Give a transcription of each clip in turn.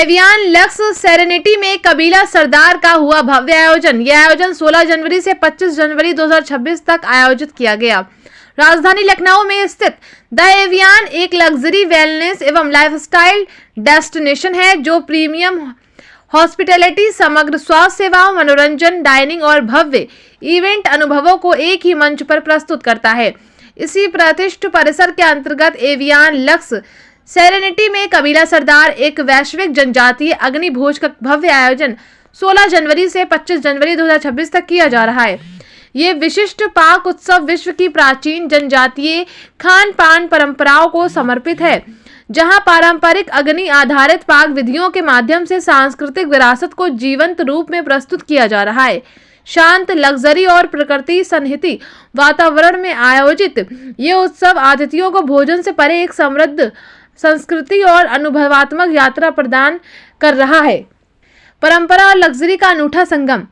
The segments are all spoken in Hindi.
एवियन लक्स सेरेनिटी में कबीला सरदार का हुआ भव्य आयोजन। यह आयोजन 16 जनवरी से 25 जनवरी 2026 तक आयोजित किया गया। राजधानी लखनऊ में स्थित द एवियन एक लग्जरी वेलनेस एवं लाइफस्टाइल डेस्टिनेशन है जो प्रीमियम हॉस्पिटैलिटी, समग्र स्वास्थ्य सेवाओं, मनोरंजन, डाइनिंग और भव्य इवेंट अनुभवों को एक ही मंच पर प्रस्तुत करता है। इसी प्रतिष्ठित परिसर के अंतर्गत एवियन लक्स सेरेनिटी में कबीला सरदार एक वैश्विक जनजातीय अग्नि भोज का भव्य आयोजन 16 जनवरी से 25 जनवरी 2026 तक किया जा रहा है। ये विशिष्ट पाक उत्सव विश्व की प्राचीन जनजातीय खान पान परंपराओं को समर्पित है, जहां पारंपरिक अग्नि आधारित पाक विधियों के माध्यम से सांस्कृतिक विरासत को जीवंत रूप में प्रस्तुत किया जा रहा है। शांत, लग्जरी और प्रकृति सन्निहित वातावरण में आयोजित ये उत्सव अतिथियों को भोजन से परे एक समृद्ध संस्कृति और अनुभवात्मक यात्रा प्रदान कर रहा है। परंपरा और लग्जरी का अनूठा संगम।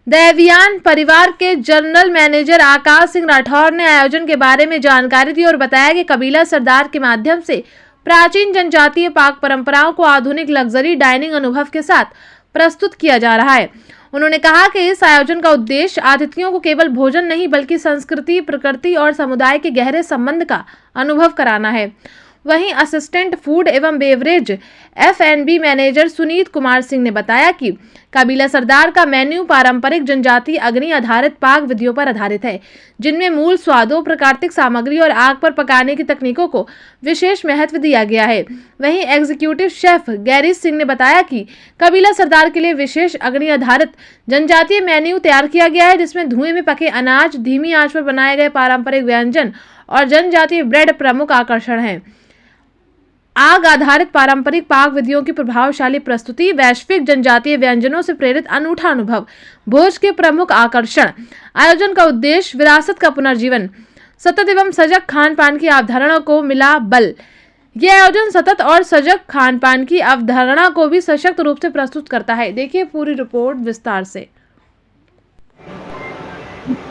द एवियन परिवार के जनरल मैनेजर आकाश सिंह राठौर ने आयोजन के बारे में जानकारी दी और बताया कि कबीला सरदार के माध्यम से प्राचीन जनजातीय पाक परंपराओं को आधुनिक लग्जरी डाइनिंग अनुभव के साथ प्रस्तुत किया जा रहा है। उन्होंने कहा कि इस आयोजन का उद्देश्य अतिथियों को केवल भोजन नहीं बल्कि संस्कृति, प्रकृति और समुदाय के गहरे संबंध का अनुभव कराना है। वहीं असिस्टेंट फूड एवं beverage F&B manager Sunit Kumar Singh ने बताया कि कबीला सरदार का मेन्यू पारंपरिक जनजातीय अग्नि आधारित पाक विधियों पर आधारित है, जिनमें मूल स्वादों, प्राकृतिक सामग्री और आग पर पकाने की तकनीकों को विशेष महत्व दिया गया है। वहीं एग्जीक्यूटिव शेफ गैरी सिंह ने बताया कि कबीला सरदार के लिए विशेष अग्नि आधारित जनजातीय मेन्यू तैयार किया गया है, जिसमें धुएं में पके अनाज, धीमी आंच पर बनाए गए पारंपरिक व्यंजन और जनजातीय ब्रेड प्रमुख आकर्षण है। आग आधारित पारंपरिक पाक विधियों की प्रभावशाली प्रस्तुति, वैश्विक जनजातीय व्यंजनों से प्रेरित अनूठा अनुभव, भोज के प्रमुख आकर्षण। आयोजन का उद्देश्य विरासत का पुनर्जीवन, सतत एवं सजग खान पान की अवधारणा को मिला बल। यह आयोजन सतत और सजग खान पान की अवधारणा को भी सशक्त रूप से प्रस्तुत करता है। देखिए पूरी रिपोर्ट विस्तार से।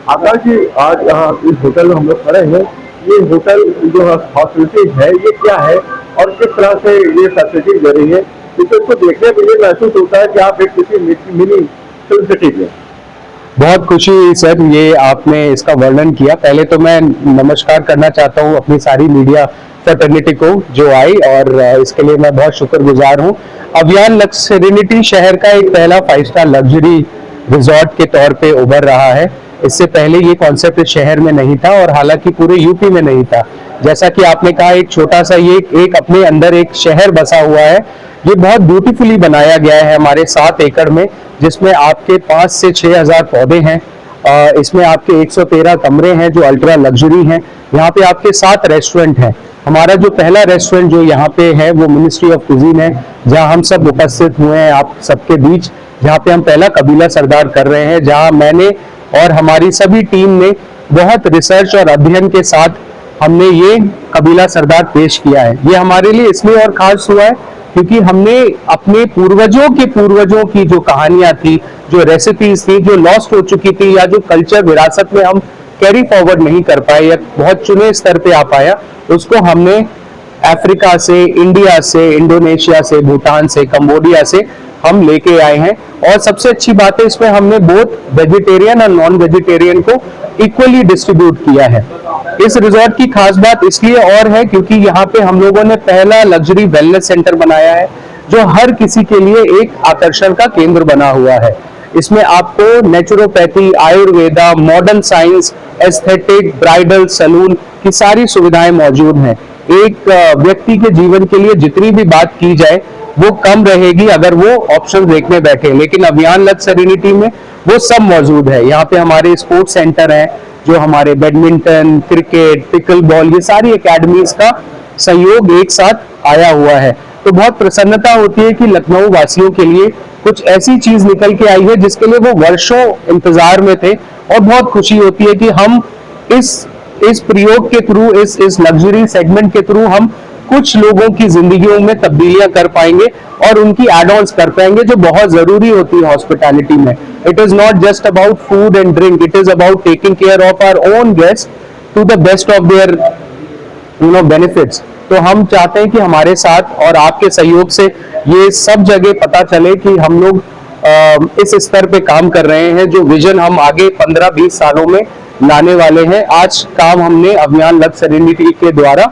आकाश जी, आज यहाँ इस होटल में हम लोग खड़े हैं। ये होटल जो हॉस्पिटलिटी है ये क्या है और किस तरह से ये फैसिलिटी दे रही है, इसको देखने के लिए महसूस होता है कि आप एक किसी मिनी फिल्म सिटी में। बहुत खुशी हुई सर, ये आपने इसका वर्णन किया। पहले तो मैं नमस्कार करना चाहता हूँ अपनी सारी मीडिया फ्रेटर्निटी को जो आई, और इसके लिए मैं बहुत शुक्रगुजार हूँ। एवियन लक्स सेरेनिटी शहर का एक पहला 5 स्टार लग्जरी रिजॉर्ट के तौर पे उभर रहा है। इससे पहले ये कॉन्सेप्ट इस शहर में नहीं था और हालांकि पूरे यूपी में नहीं था। जैसा कि आपने कहा, एक छोटा सा ये एक अपने अंदर एक शहर बसा हुआ है। ये बहुत ब्यूटीफुली बनाया गया है हमारे 7 एकड़ में, जिसमें आपके 5 से 6 हजार पौधे हैं। इसमें आपके 113 कमरे हैं जो अल्ट्रा लग्जरी हैं। यहाँ पे आपके 7 रेस्टोरेंट हैं। हमारा जो पहला रेस्टोरेंट जो यहाँ पे है वो मिनिस्ट्री ऑफ कुजीन है, जहाँ हम सब उपस्थित हुए हैं आप सबके बीच, जहाँ पे हम पहला कबीला सरदार कर रहे हैं, जहाँ मैंने और हमारी सभी टीम ने बहुत रिसर्च और अध्ययन के साथ हमने ये कबीला सरदार पेश किया है। ये हमारे लिए इसलिए और खास हुआ है क्योंकि हमने अपने पूर्वजों की जो कहानियां थी, जो रेसिपीज थी, जो लॉस्ट हो चुकी थी या जो कल्चर विरासत में हम कैरी फॉरवर्ड नहीं कर पाए या बहुत चुने स्तर पे आ पाया, उसको हमने अफ्रीका से, इंडिया से, इंडोनेशिया से, भूटान से, कंबोडिया से हम लेके आए हैं। और सबसे अच्छी बात है, इसमें हमने बोथ वेजिटेरियन और नॉन वेजिटेरियन को इक्वली डिस्ट्रीब्यूट किया है। इस रिजॉर्ट की खास बात इसलिए और है क्योंकि यहाँ पे हम लोगों ने पहला लग्जरी वेलनेस सेंटर बनाया है जो हर किसी के लिए एक आकर्षण का केंद्र बना हुआ है। इसमें आपको naturopathy, Ayurveda, modern science, aesthetic, bridal, salon की सारी सुविधाएं मौजूद हैं। एक व्यक्ति के जीवन के लिए जितनी भी बात की जाए वो कम रहेगी अगर वो ऑप्शन देखने बैठे, लेकिन एवियन लक्स सेरेनिटी में वो सब मौजूद है। यहाँ पे हमारे स्पोर्ट्स सेंटर हैं, जो हमारे बैडमिंटन, क्रिकेट, पिकल बॉल, ये सारी एकेडमीज का सहयोग एक साथ आया हुआ है। तो बहुत प्रसन्नता होती है कि लखनऊ वासियों के लिए कुछ ऐसी चीज निकल के आई है जिसके लिए वो वर्षों इंतजार में थे, और बहुत खुशी होती है कि हम इस प्रयोग के थ्रू, इस लग्जरी सेगमेंट के थ्रू हम कुछ लोगों की जिंदगियों में तब्दीलियां कर पाएंगे और उनकी एड ऑन्स कर पाएंगे जो बहुत जरूरी होती है हॉस्पिटैलिटी में। It is not just about food and drink, it is about taking care of our own guest to the best of their benefits. तो हम चाहते हैं कि हमारे साथ और आपके सहयोग से ये सब जगह पता चले कि हम लोग इस स्तर पे काम कर रहे हैं, जो विजन हम आगे 15-20 सालों में लाने वाले हैं। आज काम हमने अभियान लक्ष्य सेरेनिटी के द्वारा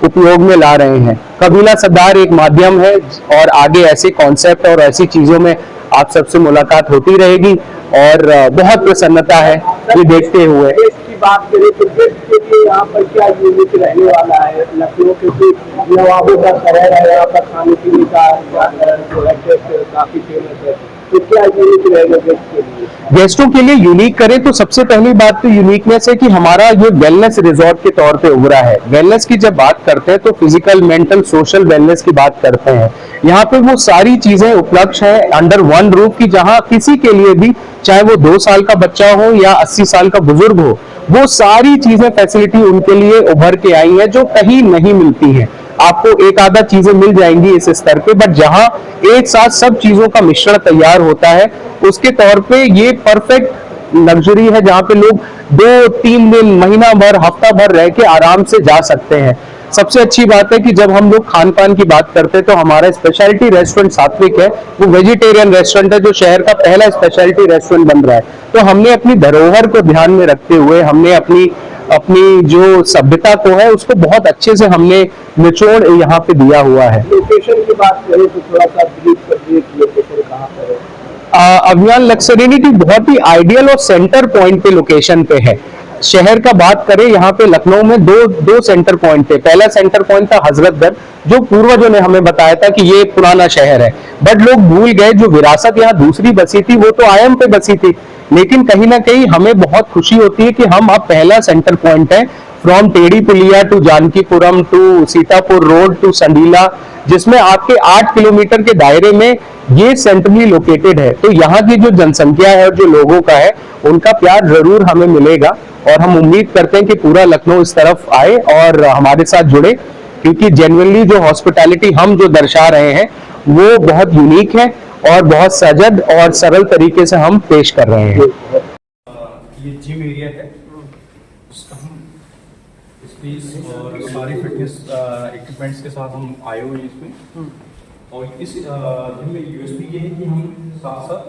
उपयोग में ला रहे हैं। कबीला सरदार एक माध्यम है और आगे ऐसे कॉन्सेप्ट और ऐसी चीजों में आप सबसे मुलाकात होती रहेगी और बहुत प्रसन्नता है ये देखते हुए। देश की बात करें तो देश के लिए यहाँ पर क्या यूनिक रहने वाला है? लखनऊ क्योंकि नवाबों का शहर है, यहाँ पर खाने पीने का जो है काफी फेमस है, तो क्या यूनिक रहेगा देश के लिए? गेस्टों के लिए यूनिक करें तो सबसे पहली बात तो यूनिकनेस है कि हमारा ये वेलनेस रिजॉर्ट के तौर पे उभरा है। वेलनेस की जब बात करते हैं तो फिजिकल, मेंटल, सोशल वेलनेस की बात करते हैं। यहाँ पे वो सारी चीजें उपलब्ध है अंडर वन रूफ की, जहाँ किसी के लिए भी, चाहे वो 2 साल का बच्चा हो या 80 साल का बुजुर्ग हो, वो सारी चीजें फैसिलिटी उनके लिए उभर के आई है जो कहीं नहीं मिलती है। आपको एक आधा चीजें मिल जाएंगी इस स्तर पे, बट जहां एक साथ सब चीजों का मिश्रण तैयार होता है, उसके तौर पे ये परफेक्ट लग्जरी है जहां पे लोग 2-3 दिन, महीना भर, हफ्ता भर रह के आराम से जा सकते हैं। सबसे अच्छी बात है कि जब हम लोग खान पान की बात करते हैं तो हमारा स्पेशलिटी रेस्टोरेंट सात्विक है, वो वेजिटेरियन रेस्टोरेंट है जो शहर का पहला स्पेशलिटी रेस्टोरेंट बन रहा है। तो हमने अपनी धरोहर को ध्यान में रखते हुए हमने अपनी जो सभ्यता को है उसको बहुत अच्छे से हमने निचोड़ यहाँ पे दिया हुआ है। लोकेशन की बात करें तो थोड़ा सा ब्रीफ करिए कि लोकेशन कहाँ पर है? अभियान लक्ष्य सेरेनिटी बहुत ही आइडियल और सेंटर पॉइंट पे लोकेशन पे है। शहर का बात करें, यहाँ पे लखनऊ में दो सेंटर पॉइंट थे। पहला सेंटर पॉइंट था हजरतगंज, जो पूर्वजों ने हमें बताया था कि ये पुराना शहर है, बट लोग भूल गए जो विरासत यहाँ दूसरी बसी थी वो तो आयम पे बसी थी। लेकिन कहीं ना कहीं हमें बहुत खुशी होती है कि हम अब पहला सेंटर पॉइंट है from Tedhi Puliya to Jankipuram to Sitapur road to Sandila, जिसमें आपके 8 किलोमीटर के दायरे में ये सेंट्रली लोकेटेड है। तो यहाँ की जो जनसंख्या है और जो लोगों का है उनका प्यार जरूर हमें मिलेगा और हम उम्मीद करते हैं कि पूरा लखनऊ इस तरफ आए और हमारे साथ जुड़े, क्योंकि जेन्युइनली जो हॉस्पिटैलिटी हम जो दर्शा रहे हैं वो बहुत यूनिक है और बहुत सजग और सरल तरीके से हम पेश कर रहे हैं। ये जिम एरिया है, उसका हम स्पेस और सारी फिटनेस इक्विपमेंट्स के साथ हम आए हुए हैं इसमें। और इस जिम में यूएसपी ये है कि हम साथ साथ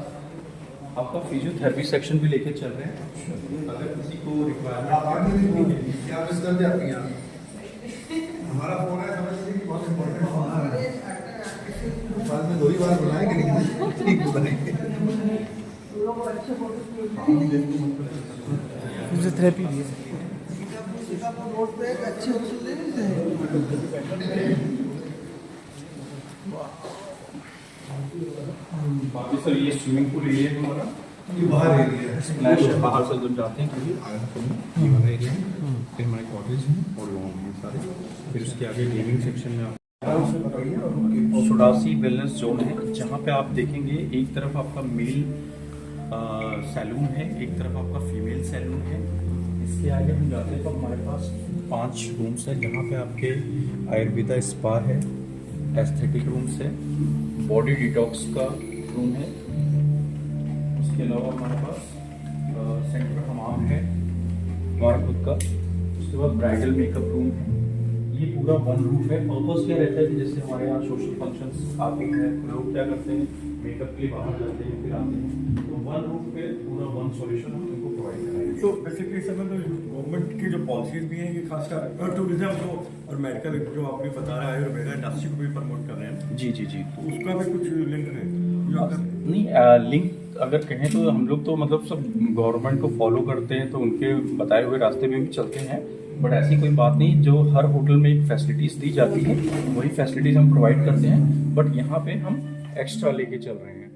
आपका फिजियोथेरेपी सेक्शन भी लेके चल रहे हैं। अगर किसी को रिक्वायरमेंट क्या मिस कर दिया आपके यहाँ? हमारा फोन है, समझ लीजिए बहुत इम्पोर्टेंट फोन है। बाद में 2 ही बार बुलाएंगे लेकिन ठीक बुलाएंगे। फिजियोथेरेपी भी रोड पे एक अच्छी हॉस्पिटल ले लेते हैं। बाकी सर ये स्विमिंग पूल एरिया है हमारा, ये बाहर एरिया है, स्प्लैश है, बाहर से जब जाते हैं क्योंकि ये वाला एरिया है, फिर हमारे कॉटेज हैं और लॉन हैं सारे, फिर उसके आगे गेमिंग सेक्शन में सोडासी वेलनेस जोन है, जहाँ पे आप देखेंगे एक तरफ आपका मेल सैलून है, एक तरफ आपका फीमेल सैलून है। इसके आगे हम जाते हैं तो हमारे पास 5 रूम्स है, जहाँ पे आपके आयुर्वेदा स्पा है, एस्थेटिक रूम्स है, बॉडी डिटॉक्स का रूम है, उसके अलावा हमारे पास सेंट्रल हमाम है हमारा खुद का, उसके बाद ब्राइडल मेकअप रूम है। ये पूरा वन रूफ है। पर्पस क्या रहता है कि जैसे हमारे यहाँ सोशल फंक्शंस आते हैं, लोग क्या करते हैं, मेकअप के लिए बाहर जाते हैं फिर आते हैं, तो वन रूफ पे पूरा वन सॉल्यूशन हम उनको प्रोवाइड कराएंगे। तो बेसिकली सर में गवर्नमेंट की जो पॉलिसीज भी हैं ये खासकर टूरिज्म को और मेडिकल जो आपने बता रहा है आयुर्वेदा इंडस्ट्री को भी प्रमोट कर रहे हैं, जी जी जी। तो उसका भी कुछ लिंक है जो अगर नहीं, लिंक अगर कहें तो हम लोग तो मतलब सब गवर्नमेंट को फॉलो करते हैं, तो उनके बताए हुए रास्ते में भी चलते हैं, बट ऐसी कोई बात नहीं। जो हर होटल में एक फैसिलिटीज़ दी जाती है वही फैसिलिटीज़ हम प्रोवाइड करते हैं, बट यहाँ पे हम एक्स्ट्रा लेके चल रहे हैं।